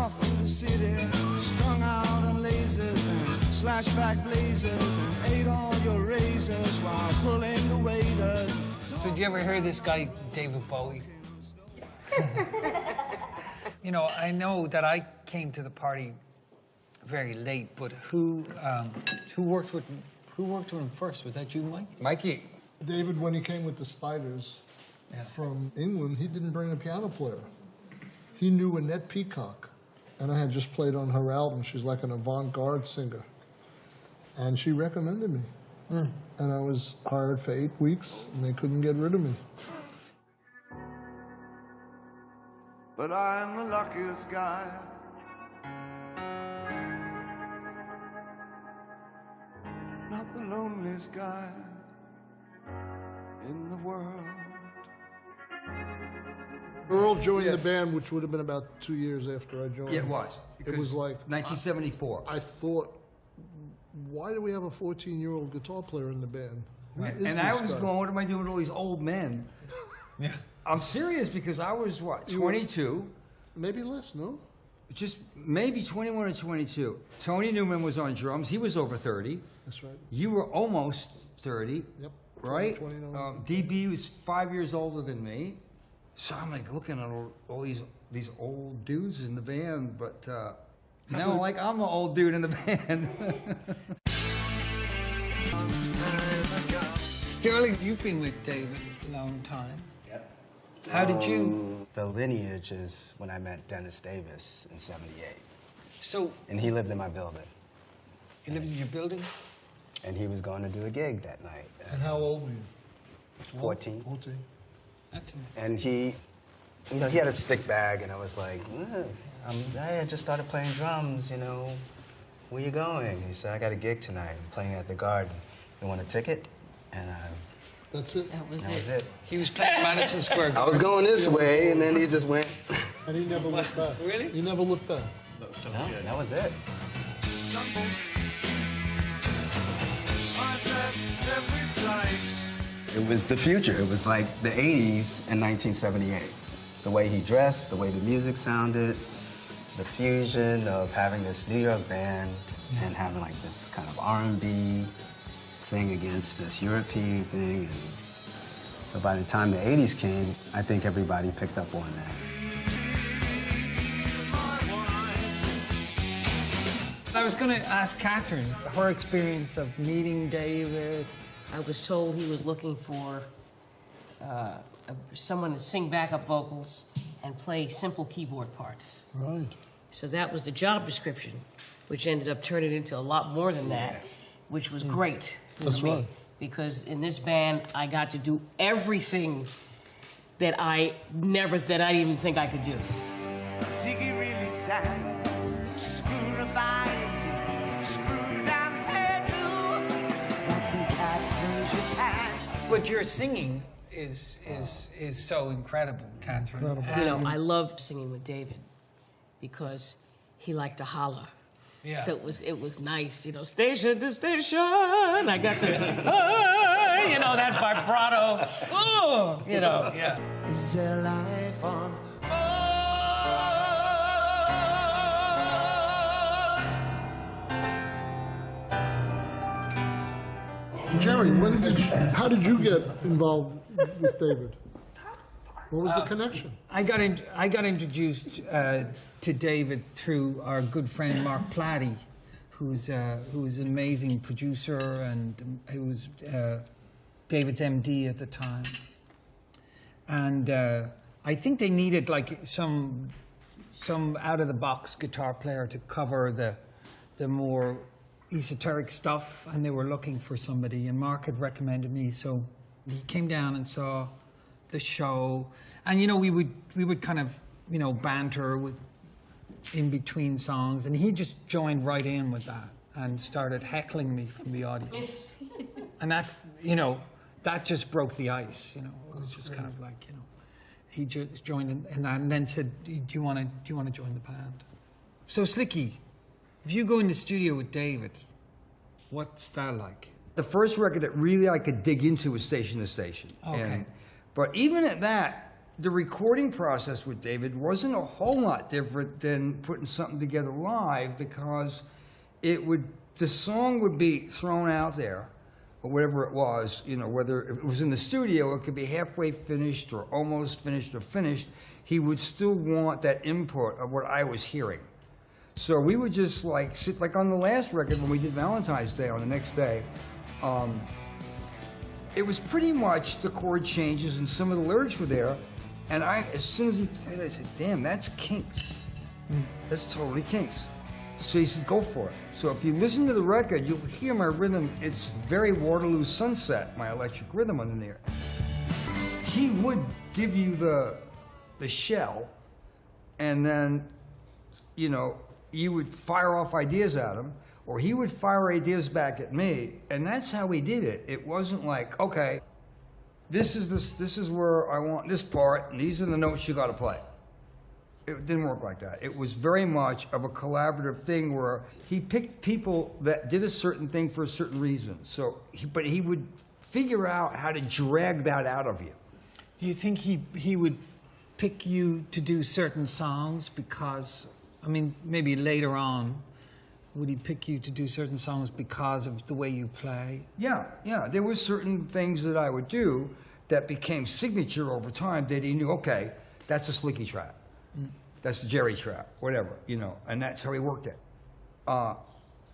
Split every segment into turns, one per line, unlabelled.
off in the city, strung out on lasers and slashback blazers, and ate all your razors while pulling the waiters.
So did you ever hear this guy, David Bowie? You know, I know that I came to the party very late, but who worked with him first? Was that you, Mike?
Mikey.
David, when he came with the Spiders from England, he didn't bring a piano player. He knew Annette Peacock, and I had just played on her album. She's like an avant-garde singer. And she recommended me. And I was hired for 8 weeks, and they couldn't get rid of me.
But I'm the luckiest guy. Not the loneliest guy in the world.
Earl joined the band, which would have been about 2 years after I joined.
Yeah, it was.
It was like
1974.
I thought, why do we have a 14-year-old guitar player in the band?
Right. And I was going, what am I doing with all these old men? Yeah. I'm serious because I was, what, 22?
Maybe less, no?
Just maybe 21 or 22. Tony Newman was on drums. He was over 30.
That's right.
You were almost 30.
Yep.
Right?
29.
DB was 5 years older than me. So I'm like looking at all these old dudes in the band, but now like I'm the old dude in the band.
Sterling, you've been with David a long time.
Yep.
How did you?
The lineage is when I met Dennis Davis in '78.
So.
And he lived in my building.
He lived in your building?
And he was going to do a gig that night.
And how old were you?
14.
14.
That's
and he, you know, he had a stick bag, and I was like, I just started playing drums, you know. Where you going? He said, I got a gig tonight. I'm playing at the Garden. You want a ticket? And
that's it.
That was
it.
He was playing Madison Square Garden.
I was going this way, and then he just went.
And he never looked back.
Really?
He never looked back.
No, that was it. It was the future. It was like the 80s in 1978. The way he dressed, the way the music sounded, the fusion of having this New York band and having like this kind of R&B thing against this European thing. And so by the time the 80s came, I think everybody picked up on that.
I was going to ask Catherine her experience of meeting David.
I was told he was looking for someone to sing backup vocals and play simple keyboard parts.
Right.
So that was the job description, which ended up turning into a lot more than that, which was great for me.
Right.
Because in this band, I got to do everything that I didn't even think I could do.
Ziggy really sang, screwed up eyes, screwed down hairdo. That's in cat from Japan.
But your singing is so incredible, Catherine.
Incredible.
You know, I loved singing with David because he liked to holler.
Yeah.
So it was nice, you know, station to station. I got to, you know, that vibrato. Oh, you know.
Yeah.
Is there life on
Jerry, how did you get involved with David? What was the connection?
I got introduced to David through our good friend Mark Platty, who was an amazing producer, and who was David's MD at the time. And I think they needed like some out-of-the-box guitar player to cover the more esoteric stuff, and they were looking for somebody, and Mark had recommended me, so he came down and saw the show, and you know, we would kind of, you know, banter with in between songs, and he just joined right in with that and started heckling me from the audience. And that, you know, that just broke the ice, you know. It was just kind of like, you know, he just joined in that and then said, do you want to join the band? So Slicky, if you go in the studio with David, what's that like?
The first record that really I could dig into was Station to Station.
Okay.
But even at that, the recording process with David wasn't a whole lot different than putting something together live, because the song would be thrown out there, or whatever it was, you know, whether it was in the studio, it could be halfway finished or almost finished or finished. He would still want that input of what I was hearing. So we would just like sit, like on the last record when we did Valentine's Day on the next day, it was pretty much the chord changes and some of the lyrics were there. And as soon as he played it, I said, damn, that's Kinks. That's totally Kinks. So he said, go for it. So if you listen to the record, you'll hear my rhythm. It's very Waterloo Sunset, my electric rhythm under there. He would give you the shell, and then, you know, you would fire off ideas at him, or he would fire ideas back at me, and that's how we did it. It wasn't like, okay, this is where I want this part, and these are the notes you got to play. It didn't work like that. It was very much of a collaborative thing where he picked people that did a certain thing for a certain reason. So, but he would figure out how to drag that out of you.
Do you think he would pick you to do certain songs because, I mean, maybe later on, would he pick you to do certain songs because of the way you play?
Yeah. There were certain things that I would do that became signature over time that he knew, okay, that's a Slicky track. That's the Jerry track, whatever, you know, and that's how he worked it.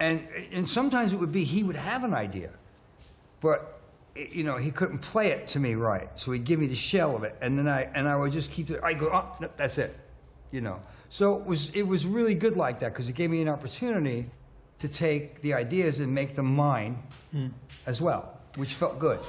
And sometimes it would be he would have an idea, but you know, he couldn't play it to me right, so he'd give me the shell of it, and then I would just keep it. I go, oh, no, that's it, you know. So it was really good like that because it gave me an opportunity to take the ideas and make them mine as well, which felt good.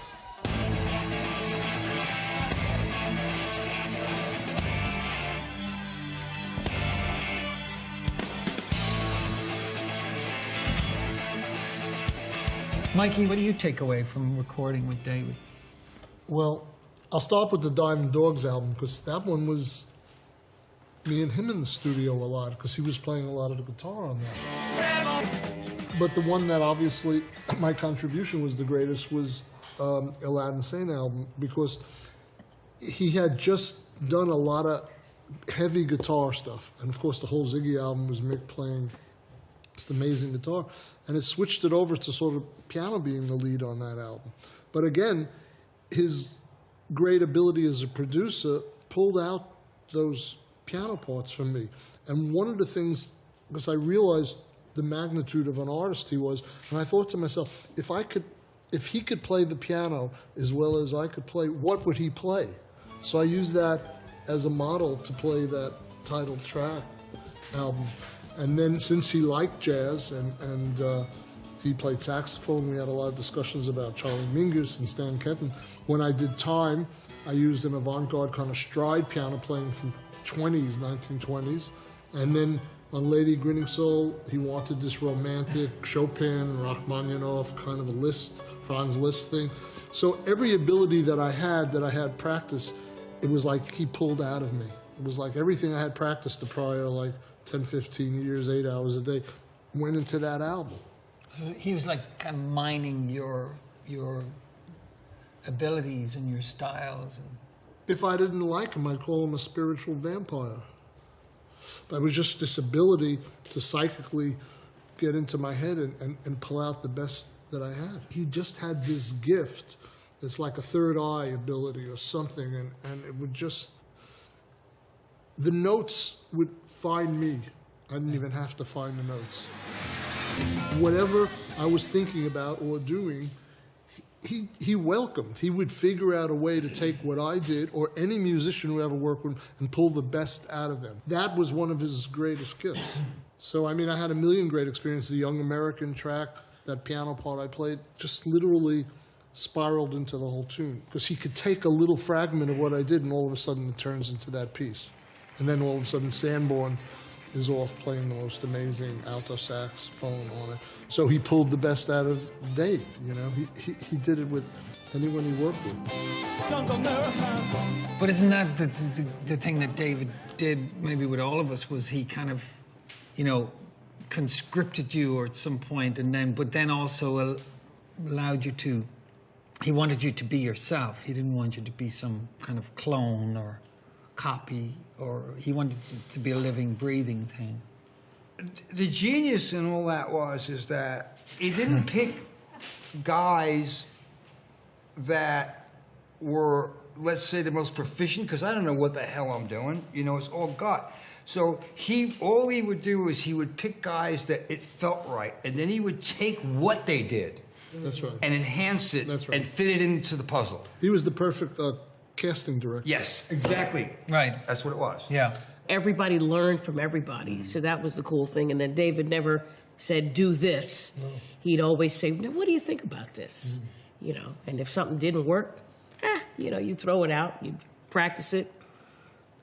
Mikey, what do you take away from recording with David?
Well, I'll start with the Diamond Dogs album, because that one was me and him in the studio a lot, because he was playing a lot of the guitar on that. But the one that obviously my contribution was the greatest was Aladdin Sane album, because he had just done a lot of heavy guitar stuff. And of course the whole Ziggy album was Mick playing this amazing guitar. And it switched it over to sort of piano being the lead on that album. But again, his great ability as a producer pulled out those piano parts from me. And one of the things, because I realized the magnitude of an artist he was, and I thought to myself, if he could play the piano as well as I could play, what would he play? So I used that as a model to play that title track album. And then since he liked jazz and he played saxophone, we had a lot of discussions about Charlie Mingus and Stan Kenton. When I did Time, I used an avant-garde kind of stride piano playing from 1920s. And then on Lady Grinning Soul, he wanted this romantic Chopin, Rachmaninoff kind of a Liszt, Franz Liszt thing. So every ability that I had practiced, it was like he pulled out of me. It was like everything I had practiced the prior, like 10, 15 years, 8 hours a day, went into that album.
He was like kind of mining your abilities and your styles.
If I didn't like him, I'd call him a spiritual vampire. But it was just this ability to psychically get into my head and pull out the best that I had. He just had this gift that's like a third eye ability or something, and it would just... The notes would find me. I didn't even have to find the notes. Whatever I was thinking about or doing, he welcomed. He would figure out a way to take what I did or any musician who ever worked with him and pull the best out of them. That was one of his greatest gifts. So, I mean, I had a million great experiences. The Young American track, that piano part I played, just literally spiraled into the whole tune. Because he could take a little fragment of what I did and all of a sudden it turns into that piece. And then all of a sudden Sanborn is off playing the most amazing alto saxophone on it. So he pulled the best out of Dave, you know. He did it with anyone he worked with.
But isn't that the thing that David did maybe with all of us, was he kind of, you know, conscripted you at some point, but then also allowed you to, he wanted you to be yourself. He didn't want you to be some kind of clone or copy, or he wanted to be a living, breathing thing.
The genius in all that is that he didn't pick guys that were, let's say, the most proficient, because I don't know what the hell I'm doing. You know, it's all gut. So all he would do is he would pick guys that it felt right, and then he would take what they did.
That's right.
And enhance it.
That's right.
And fit it into the puzzle.
He was the perfect casting director.
Yes, exactly.
Right.
That's what it was.
Yeah.
Everybody learned from everybody, so that was the cool thing. And then David never said, do this. No. He'd always say, now, what do you think about this? You know, and if something didn't work, you know, you throw it out, you practice it,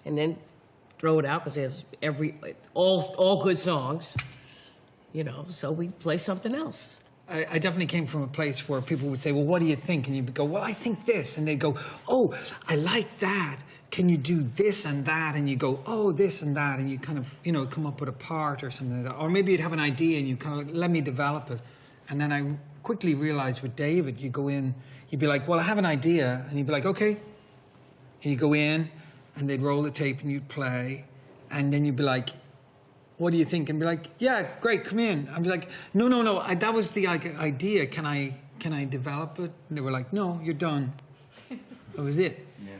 and then throw it out, because there's all good songs, you know, so we play something else.
I definitely came from a place where people would say, well, what do you think? And you'd go, well, I think this. And they'd go, oh, I like that. Can you do this and that? And you go, oh, this and that. And you kind of, you know, come up with a part or something like that. Or maybe you'd have an idea and you kind of, let me develop it. And then I quickly realized with David, you go in, you'd be like, well, I have an idea. And he'd be like, okay. And you go in and they'd roll the tape and you'd play. And then you'd be like, what do you think? And be like, yeah, great, come in. I'd be like, no, that was the idea. Can I develop it? And they were like, no, you're done. That was it.
Yeah.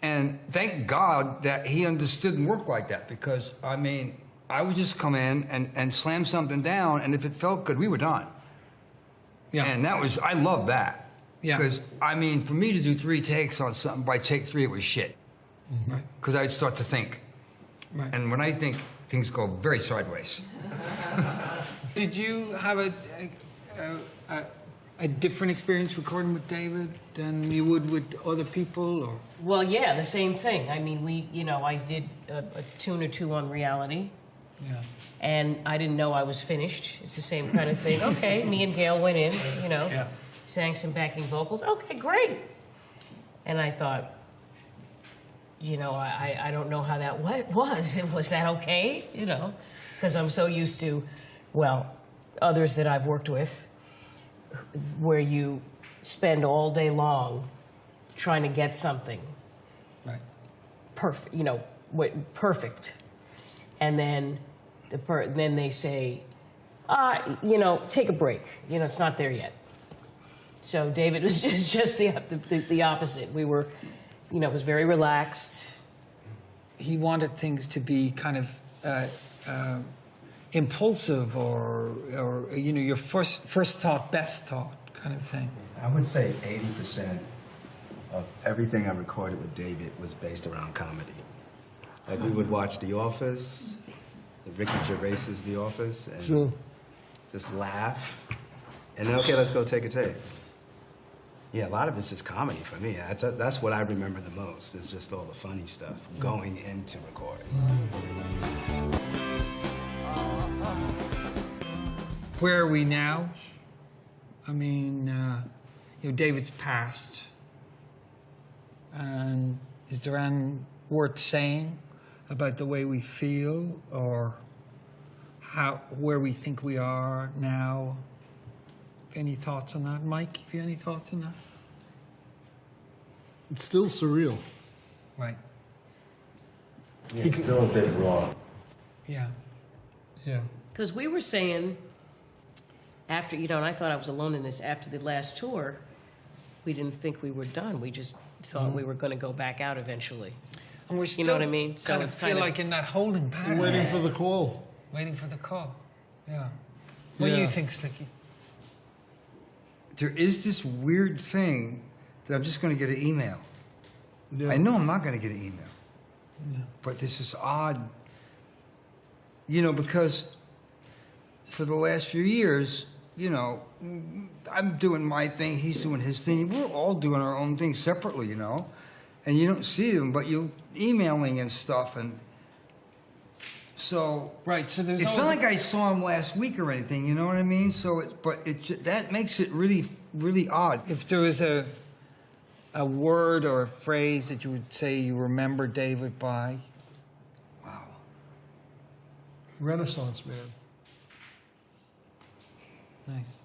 And thank God that he understood and worked like that, because, I mean, I would just come in and slam something down, and if it felt good, we were done. Yeah. And I love that. Yeah. Because, I mean, for me to do 3 takes on something, by take 3, it was shit. Right. Because I'd start to think. Right. And when I think, things go very sideways.
Did you have a different experience recording with David than you would with other people, or?
Well, yeah, the same thing. I mean, I did a tune or 2 on Reality. Yeah. And I didn't know I was finished. It's the same kind of thing. Okay, me and Gail went in, you know, sang some backing vocals. Okay, great. And I thought, you know, I don't know how that was. Was that okay? You know, because I'm so used to, well, others that I've worked with, where you spend all day long trying to get something. Right. Perfect, you know, perfect. And then then they say, you know, take a break. You know, it's not there yet. So David was just the opposite. We were, you know, it was very relaxed.
He wanted things to be kind of impulsive, or you know, your first thought, best thought kind of thing.
I would say 80% of everything I recorded with David was based around comedy. Like, we would watch The Office, the Ricky Gervais's The Office, and just laugh, and then, okay, let's go take a take. Yeah, a lot of it's just comedy for me. That's what I remember the most. It's just all the funny stuff going into recording.
Where are we now? I mean, you know, David's passed. And is there anything worth saying about the way we feel, or where we think we are now? Any thoughts on that? Mike, have you any thoughts on that?
It's still surreal.
Right.
Yeah, it's still a bit raw.
Yeah. Yeah.
Because we were saying, after, you know, and I thought I was alone in this, after the last tour, we didn't think we were done. We just thought we were going to go back out eventually.
And we're still,
you know what I mean? So
kind of feel like in that holding pattern.
Waiting for the call.
Waiting for the call. Yeah. What do you think, Slicky?
There is this weird thing that I'm just going to get an email.
Yeah.
I know I'm not going to get an email. Yeah. But this is odd, you know, because for the last few years, you know, I'm doing my thing, he's doing his thing. We're all doing our own thing separately, you know. And you don't see them, but you're emailing and stuff, and so
right. So there's
it's not like I saw him last week or anything, you know what I mean? So that makes it really, really odd.
If there was a word or a phrase that you would say you remember David by,
wow,
Renaissance man.
Nice.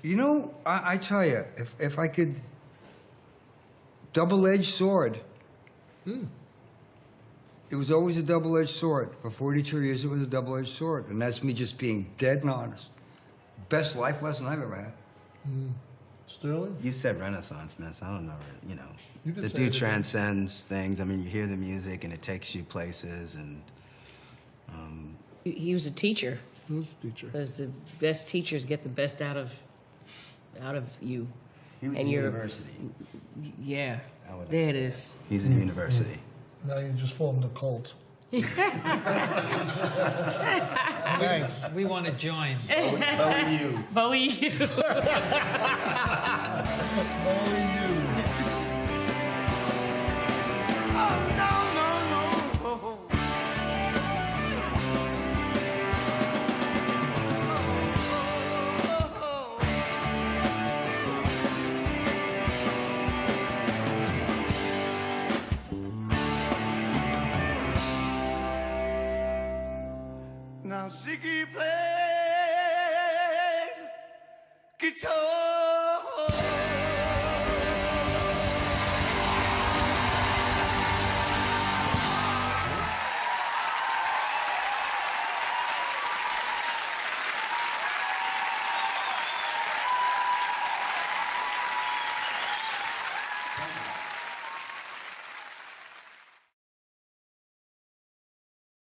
You know, I tell you, if I could double-edged sword. It was always a double-edged sword. For 42 years, it was a double-edged sword. And that's me just being dead and honest. Best life lesson I've ever had.
Sterling?
You said Renaissance, man, so I don't know, you know.
You can
The
say
dude
it again.
transcends things. I mean, you hear the music and it takes you places and...
He was a teacher,
Who's the teacher?
because the best teachers get the best out of you.
He was
And
in
you're-
university.
Yeah,
I would
there
like
it
to
is.
say. He's in university.
Now you just formed a cult. Thanks.
We want to join.
Bowie, you.
Bowie, you.
Only you.
Oh, no, no, no. Now Ziggy played guitar.